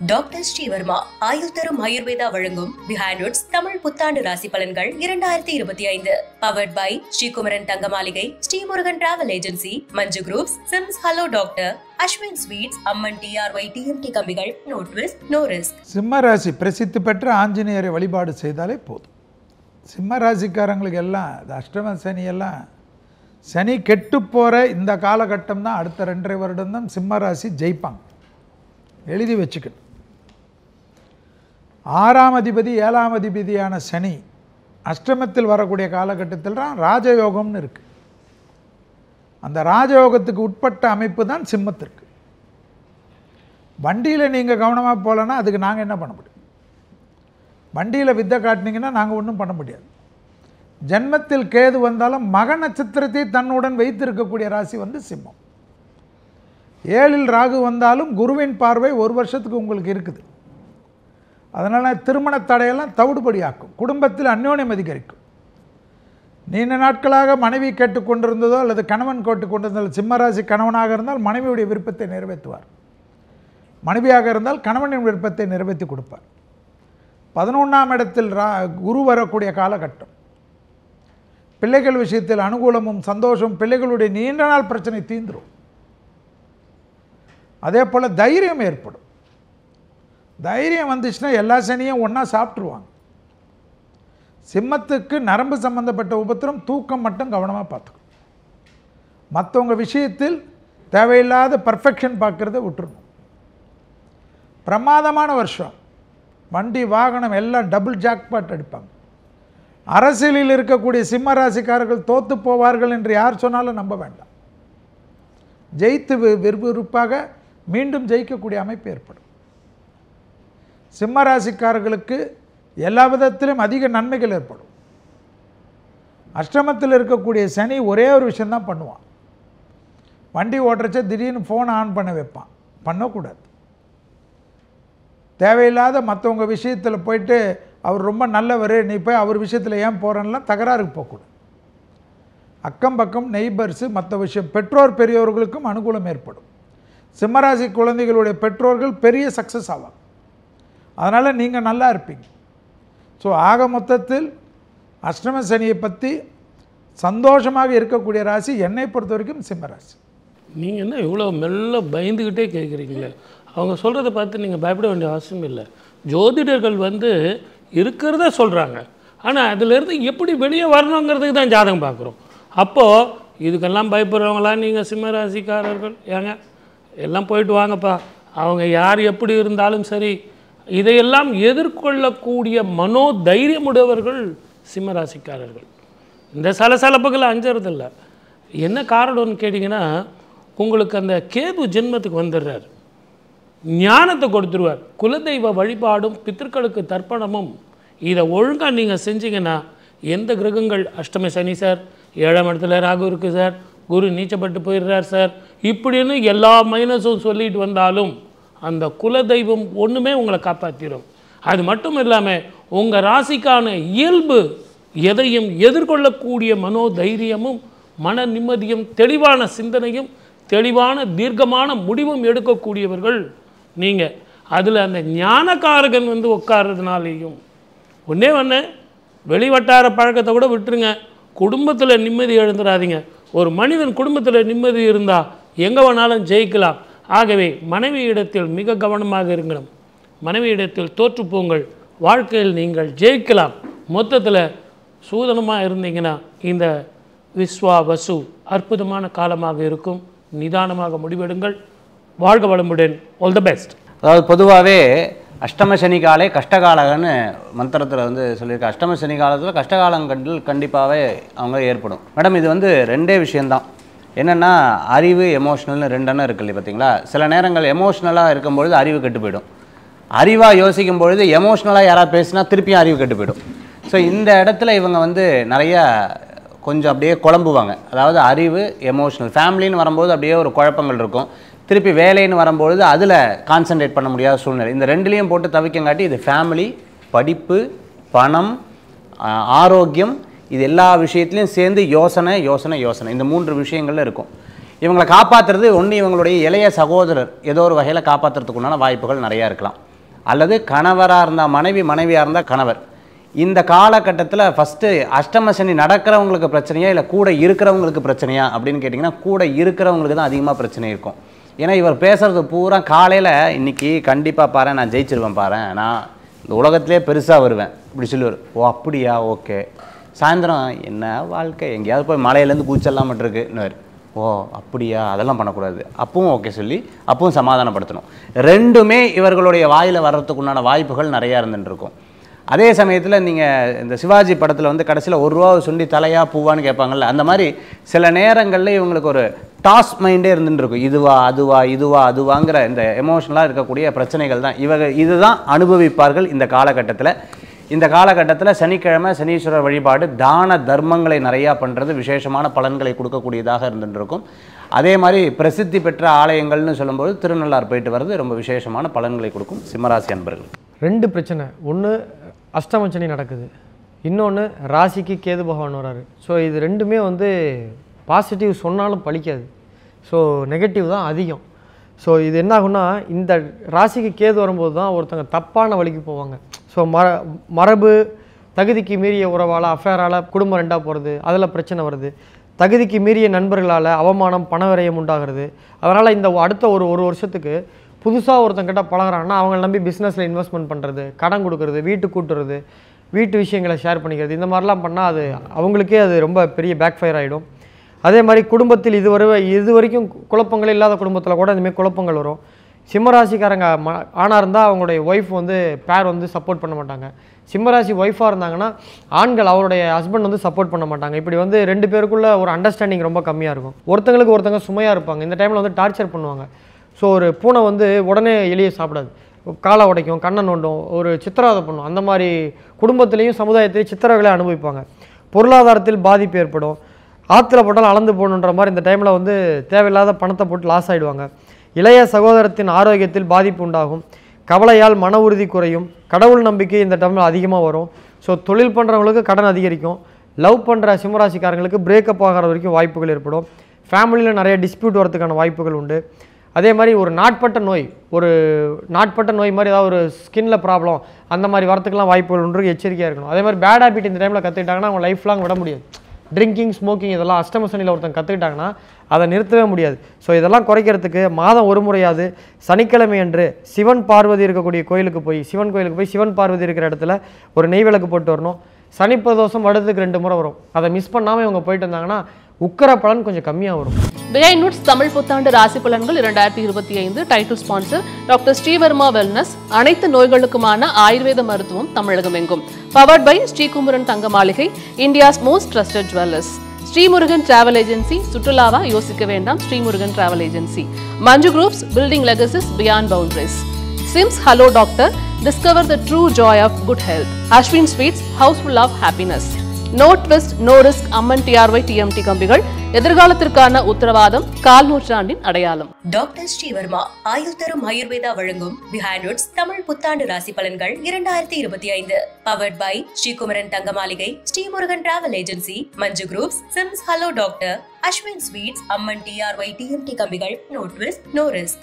Doctor Sreevarma ஆயுள்தரும் Ayurveda வழங்கும் behind roots Tamil புத்தாண்டு ராசி பலன்கள் 2025 powered by Srikumaran Thanga Maligai, Srimurugan travel agency, Manju groups, Sims hello doctor, Ashwin sweets, Amman TRY TMT கம்பிகள், நோ ட்விஸ்ட் நோ ரிஸ்க். சிம்ம ராசி பிரசித்தி பெற்ற ஆஞ்சநேயரை வழிபாடு செய்தாலே போதும். சிம்ம ராசிக்காரங்களுக்கு எல்லாம் இந்த அஷ்டம சனி எல்லாம் சனி கெட்டு போகிற இந்த காலகட்டம் தான். அடுத்த 2.5 வருடம் தான் சிம்ம ராசி ஜெயிப்பாங்க. எழுதி வச்சுக்கணும். 6ஆம் அதிபதி 7ஆம் அதிபதியான சனி அஷ்டமத்தில் வரக்கூடிய காலகட்டத்தில் தான் ராஜயோகம்னு இருக்குது. அந்த ராஜயோகத்துக்கு உட்பட்ட அமைப்பு தான் சிம்மத்திற்கு. வண்டியில் நீங்கள் கவனமாக போகலன்னா அதுக்கு நாங்கள் என்ன பண்ண முடியும்? வண்டியில் வித்தை காட்டினீங்கன்னா நாங்கள் ஒன்றும் பண்ண முடியாது. ஜென்மத்தில் கேது வந்தாலும் மக நட்சத்திரத்தை தன்னுடன் வைத்திருக்கக்கூடிய ராசி வந்து சிம்மம். 7இல் ராகு வந்தாலும் குருவின் பார்வை 1 வருஷத்துக்கு உங்களுக்கு இருக்குது. அதனால் திருமண தடையெல்லாம் தவிடுபடியாக்கும். குடும்பத்தில் அந்யோன்யம் அதிகரிக்கும். நீண்ட நாட்களாக மனைவி கேட்டுக்கொண்டிருந்ததோ அல்லது கணவன் கேட்டுக்கொண்டிருந்தோ, சிம்மராசி கணவனாக இருந்தால் மனைவியுடைய விருப்பத்தை நிறைவேற்றுவார். மனைவியாக இருந்தால் கணவனின் விருப்பத்தை நிறைவேற்றி கொடுப்பார். 11ஆம் இடத்தில் குரு வரக்கூடிய காலகட்டம். பிள்ளைகள் விஷயத்தில் அனுகூலமும் சந்தோஷம், பிள்ளைகளுடைய நீண்ட நாள் பிரச்சனை தீந்துரும். அதே போல் தைரியம் ஏற்படும். தைரியம் வந்துச்சுன்னா எல்லா சனியும் ஒன்றா சாப்பிட்ருவாங்க. சிம்மத்துக்கு நரம்பு சம்பந்தப்பட்ட உபத்திரம், தூக்கம் மட்டும் கவனமாக பார்த்துக்கணும். மற்றவங்க விஷயத்தில் தேவையில்லாத பர்ஃபெக்ஷன் பார்க்குறத விட்டுருணும். பிரமாதமான வருஷம். வண்டி வாகனம் எல்லாம் டபுள் ஜாக்பாட் அடிப்பாங்க. அரசியலில் இருக்கக்கூடிய சிம்ம ராசிக்காரர்கள் தோற்று போவார்கள் என்று யார் சொன்னாலும் நம்ப வேண்டாம். ஜெயித்து விறுவிறுப்பாக மீண்டும் ஜெயிக்கக்கூடிய அமைப்பு ஏற்படும். சிம்ம ராசிக்காரர்களுக்கு எல்லா விதத்திலும் அதிக நன்மைகள் ஏற்படும். அஷ்டமத்தில் இருக்கக்கூடிய சனி ஒரே ஒரு விஷயந்தான் பண்ணுவான். வண்டி ஓட்டுறச்ச திடீர்னு ஃபோனை ஆன் பண்ண வைப்பான். பண்ணக்கூடாது. தேவையில்லாத மற்றவங்க விஷயத்தில் போயிட்டு அவர் ரொம்ப நல்லவர், நீ போய் அவர் விஷயத்தில் ஏன் போகிறேன்னெலாம் தகராறுக்கு போகக்கூடாது. அக்கம் பக்கம் நெய்பர்ஸு மற்ற விஷயம், பெற்றோர் பெரியோர்களுக்கும் அனுகூலம் ஏற்படும். சிம்மராசி குழந்தைகளுடைய பெற்றோர்கள் பெரிய சக்ஸஸ் ஆவாங்க. அதனால் நீங்கள் நல்லா இருப்பீங்க. ஸோ ஆக மொத்தத்தில் அஷ்டம சனியை பற்றி சந்தோஷமாக இருக்கக்கூடிய ராசி என்னை பொறுத்த வரைக்கும் சிம்மராசி. நீங்கள் என்ன இவ்வளோ மெல்ல பயந்துக்கிட்டே கேட்குறீங்களே? அவங்க சொல்கிறத பார்த்து நீங்கள் பயப்பட வேண்டிய அவசியம் இல்லை. ஜோதிடர்கள் இருக்கிறத சொல்கிறாங்க. ஆனால் அதிலேருந்து எப்படி வெளியே வரணுங்கிறதுக்கு தான் ஜாதகம் பார்க்குறோம். அப்போது இதுக்கெல்லாம் பயப்படுறவங்களாம் நீங்கள் சிம்மராசிக்காரர்கள் ஏங்க எல்லாம் போயிட்டு வாங்கப்பா. அவங்க யார் எப்படி இருந்தாலும் சரி, இதையெல்லாம் எதிர்கொள்ளக்கூடிய மனோ தைரியமுடையவர்கள் சிம்மராசிக்காரர்கள். இந்த சலசலப்புகளை அஞ்சறதில்லை. என்ன காரணம்னு கேட்டிங்கன்னா, உங்களுக்கு அந்த கேது ஜென்மத்துக்கு வந்துடுறார், ஞானத்தை கொடுத்துருவார். குலதெய்வ வழிபாடும் பித்திருக்களுக்கு தர்ப்பணமும் இதை ஒழுங்காக நீங்கள் செஞ்சீங்கன்னா, எந்த கிரகங்கள் அஷ்டம சனி சார், 7ஆம் இடத்துல ராகு இருக்குது சார், குரு நீச்சப்பட்டு போயிடுறார் சார், இப்படின்னு எல்லா மைனஸும் சொல்லிட்டு வந்தாலும் அந்த குலதெய்வம் ஒன்றுமே உங்களை காப்பாற்றிடும். அது மட்டும் இல்லாமல் உங்கள் ராசிக்கான இயல்பு எதையும் எதிர்கொள்ளக்கூடிய மனோ தைரியமும் மன நிம்மதியும் தெளிவான சிந்தனையும் தெளிவான தீர்க்கமான முடிவும் எடுக்கக்கூடியவர்கள் நீங்கள். அதில் அந்த ஞானக்காரகன் உட்கார்றதுனாலேயும் ஒன்று வெளிவட்டார பழக்கத்தை கூட விட்டுருங்க. குடும்பத்தில் நிம்மதி எழுந்துடாதீங்க. ஒரு மனிதன் குடும்பத்தில் நிம்மதி இருந்தால் எங்கே வேணாலும் ஜெயிக்கலாம். ஆகவே மனைவியிடத்தில் மிக கவனமாக இருங்களும். மனைவியிடத்தில் தோற்றுப்போங்கள். வாழ்க்கையில் நீங்கள் ஜெயிக்கலாம். மொத்தத்தில் சூதனமாக இருந்தீங்கன்னா இந்த விஸ்வா வசு அற்புதமான காலமாக இருக்கும். நிதானமாக முடிவெடுங்கள். வாழ்க வளமுடன். All the best. அதாவது பொதுவாகவே அஷ்டம சனி காலே கஷ்டகாலன்னு மந்திரத்தில் சொல்லியிருக்க. அஷ்டம சனி காலத்தில் கஷ்டகாலங்கள் கண்டிப்பாகவே அவங்க ஏற்படும். மேடம் இது 2 விஷயந்தான். என்னென்னா அறிவு எமோஷ்னல்னு 2 எண்ணம் இருக்குது இல்லையா? பார்த்தீங்களா, சில நேரங்கள் எமோஷ்னலாக இருக்கும்பொழுது அறிவு கெட்டு போயிடும். அறிவாக யோசிக்கும் பொழுது எமோஷ்னலாக யாராவது பேசினா திருப்பியும் அறிவு கெட்டு போயிடும். ஸோ இந்த இடத்துல இவங்க நிறையா கொஞ்சம் அப்படியே குழம்புவாங்க. அதாவது அறிவு எமோஷ்னல் ஃபேமிலின்னு வரும்போது அப்படியே ஒரு குழப்பங்கள் இருக்கும். திருப்பி வேலைன்னு வரும்பொழுது அதில் கான்சன்ட்ரேட் பண்ண முடியாத சூழ்நிலை. இந்த 2லையும் போட்டு தவிக்கங்காட்டி இது ஃபேமிலி, படிப்பு, பணம், ஆரோக்கியம், இது எல்லா விஷயத்துலையும் சேர்ந்து யோசனை யோசனை யோசனை இந்த 3 விஷயங்கள்ல இருக்கும். இவங்களை காப்பாற்றுறது ஒன்று இவங்களுடைய இளைய சகோதரர் ஏதோ ஒரு வகையில் காப்பாற்றுறதுக்குண்டான வாய்ப்புகள் நிறையா இருக்கலாம். அல்லது கணவராக இருந்தால் மனைவி, மனைவியாக இருந்தால் கணவர். இந்த காலகட்டத்தில் ஃபஸ்ட்டு அஷ்டம சனி நடக்கிறவங்களுக்கு பிரச்சனையா இல்லை கூட இருக்கிறவங்களுக்கு பிரச்சனையா அப்படின்னு கேட்டிங்கன்னா கூட இருக்கிறவங்களுக்கு தான் அதிகமாக பிரச்சனை இருக்கும். ஏன்னா இவர் பேசுகிறது பூரா காலையில் இன்றைக்கி கண்டிப்பாக பாரு நான் ஜெயிச்சிருவேன், பாரு நான் இந்த உலகத்திலே பெருசாக வருவேன் இப்படி சொல்லுவார். ஓ அப்படியா, ஓகே. சாயந்தரம் என்ன வாழ்க்கை, எங்கேயாவது போய் மலையிலேருந்து கூச்செல்லாம் மட்டுருக்குன்னு. ஓ அப்படியா, அதெல்லாம் பண்ணக்கூடாது. அப்பவும் ஓகே சொல்லி அப்பவும் சமாதானப்படுத்தணும். ரெண்டுமே இவர்களுடைய வாயில் வர்றதுக்குண்டான வாய்ப்புகள் நிறையா இருந்துட்டுருக்கும். அதே சமயத்தில் நீங்கள் இந்த சிவாஜி படத்தில் வந்து கடைசியில் 1 ரூபா சொல்லி தலையா பூவான்னு கேட்பாங்கள்ல, அந்த மாதிரி சில நேரங்களில் இவங்களுக்கு ஒரு டாஸ் மைண்டே இருந்துருக்கும். இதுவா அதுவா, இதுவா அதுவாங்கிற இந்த எமோஷனலாக இருக்கக்கூடிய பிரச்சனைகள் தான் இதுதான் அனுபவிப்பார்கள் இந்த காலகட்டத்தில். இந்த காலகட்டத்தில் சனிக்கிழமை சனீஸ்வரர் வழிபாடு, தான தர்மங்களை நிறையா பண்ணுறது விசேஷமான பலன்களை கொடுக்கக்கூடியதாக இருந்துருக்கும். அதே மாதிரி பிரசித்தி பெற்ற ஆலயங்கள்னு சொல்லும்போது திருநள்ளாறு போயிட்டு வர்றது ரொம்ப விசேஷமான பலன்களை கொடுக்கும் சிம்மராசி அன்பர்கள். 2 பிரச்சனை. ஒன்று அஷ்டம சனி நடக்குது, இன்னொன்று ராசிக்கு கேது பகவான் வராரு. ஸோ இது ரெண்டுமே வந்து பாசிட்டிவ் சொன்னாலும் பலிக்காது. ஸோ நெகட்டிவ் தான் அதிகம். ஸோ இது என்ன ஆகுன்னா, இந்த ராசிக்கு கேது வரும்போது தான் ஒருத்தங்க தப்பான வழிக்கு போவாங்க. ஸோ மரபு தகுதிக்கு மீறிய உறவால், அஃபேரால் குடும்பம் 2ஆக போகிறது, அதில் பிரச்சனை வருது. தகுதிக்கு மீறிய நண்பர்களால் அவமானம், பண விரயம் உண்டாகிறது. அதனால் இந்த அடுத்த ஒரு வருஷத்துக்கு புதுசாக ஒருத்தங்கிட்ட பழகிறாங்கன்னா அவங்கள நம்பி பிஸ்னஸில் இன்வெஸ்ட்மெண்ட் பண்ணுறது, கடன் கொடுக்குறது, வீட்டுக்கு கூட்டுறது, வீட்டு விஷயங்களை ஷேர் பண்ணிக்கிறது, இந்த மாதிரிலாம் பண்ணால் அது அவங்களுக்கே அது ரொம்ப பெரிய பேக் ஃபயர் ஆகிடும். அதே மாதிரி குடும்பத்தில் இது வரைக்கும் குழப்பங்கள் இல்லாத குடும்பத்தில் கூட இந்தமாதிரி குழப்பங்கள் வரும். சிம்மராசிக்காரங்க ஆணாக இருந்தால் அவங்களுடைய ஒய்ஃப் வந்து பேர் வந்து சப்போர்ட் பண்ண மாட்டாங்க. சிம்மராசி ஒய்ஃபாக இருந்தாங்கன்னா ஆண்கள் அவருடைய ஹஸ்பண்ட் வந்து சப்போர்ட் பண்ண மாட்டாங்க. இப்படி வந்து 2 பேருக்குள்ள ஒரு அண்டர்ஸ்டாண்டிங் ரொம்ப கம்மியாக இருக்கும். ஒருத்தங்களுக்கு ஒருத்தங்க சுமையாக இருப்பாங்க. இந்த டைமில் வந்து டார்ச்சர் பண்ணுவாங்க. ஸோ ஒரு பூனை வந்து உடனே எலியை சாப்பிடாது, காலை உடைக்கும், கண்ணை நோண்டும், ஒரு சித்திரவதை பண்ணும். அந்த மாதிரி குடும்பத்திலையும் சமுதாயத்திலையும் சித்திரவதைகளை அனுபவிப்பாங்க. பொருளாதாரத்தில் பாதிப்பு ஏற்படும். ஆற்றுல போட்டாலும் அளந்து போகணுன்ற மாதிரி இந்த டைமில் வந்து தேவையில்லாத பணத்தை போட்டு லாஸ் ஆகிடுவாங்க. இளைய சகோதரத்தின் ஆரோக்கியத்தில் பாதிப்பு உண்டாகும். கவலையால் மன உறுதி குறையும். கடவுள் நம்பிக்கை இந்த டைமில் அதிகமாக வரும். ஸோ தொழில் பண்ணுறவங்களுக்கு கடன் அதிகரிக்கும். லவ் பண்ணுற சிம்மராசிக்காரங்களுக்கு பிரேக்கப் ஆகிற வரைக்கும் வாய்ப்புகள் ஏற்படும். ஃபேமிலியில் நிறைய டிஸ்பியூட் வரதுக்கான வாய்ப்புகள் உண்டு. அதே மாதிரி ஒரு நாட்பட்ட நோய் மாதிரி ஏதாவது ஒரு ஸ்கின்ல ப்ராப்ளம் அந்த மாதிரி வரத்துக்குலாம் வாய்ப்புகள் உண்டு. எச்சரிக்கையாக இருக்கணும். அதே மாதிரி பேட் ஹேபிட் இந்த டைமில் கற்றுக்கிட்டாங்கன்னா அவங்க லைஃப் லாங் விட முடியாது. ட்ரிங்கிங், ஸ்மோக்கிங் இதெல்லாம் அஷ்டம சனியில் ஒருத்தங்க கற்றுக்கிட்டாங்கன்னா அதை நிறுத்தவே முடியாது. ஸோ இதெல்லாம் குறைக்கிறதுக்கு மாதம் ஒரு முறையாவது சனிக்கிழமை அன்று சிவன் பார்வதி இருக்கக்கூடிய கோயிலுக்கு போய் சிவன் பார்வதி இருக்கிற இடத்துல ஒரு நெய் விளக்கு போட்டு வரணும். சனி பிரதோஷம் வருடத்துக்கு 2 முறை வரும். அதை மிஸ் பண்ணாமல் இவங்க போயிட்டு இருந்தாங்கன்னா உக்கர பலன் கொஞ்சம் கம்மியாக வரும். பிஹைண்ட் நோட்ஸ் தமிழ் புத்தாண்டு ராசி பலன்கள் 2025 title sponsor doctor Sreevarma wellness. அனைத்து நோய்களுக்குமான ஆயுர்வேத மருத்துவம் தமிழகம் எங்கும். Powered by Srikumaran Thanga Maligai, India's most trusted jewellers. Srimurugan travel agency, சுற்றுலாவா யோசிக்க வேண்டாம் Srimurugan travel agency. Manju groups, building legacies beyond boundaries. Sims Hello Doctor, discover the true joy of good health. Ashwin Sweets, house full of happiness. No twist, no risk, Amman TRY TMT கம்பிகள், எதிர்காலத்திற்கான உத்தரவாதம், கால் நூற்றாண்டின் அடையாளம். Doctor Sreevarma ஆயுள் தரும் ஆயுர்வேதா வழங்கும் behind notes Tamil புத்தாண்டு ராசி பலன்கள் 2025. Powered by Srikumaran Thanga Maligai, Srimurugan travel agency, Manju groups, Sims hello doctor, Ashwin sweets, Amman TRY TMT கம்பிகள். No twist, no risk.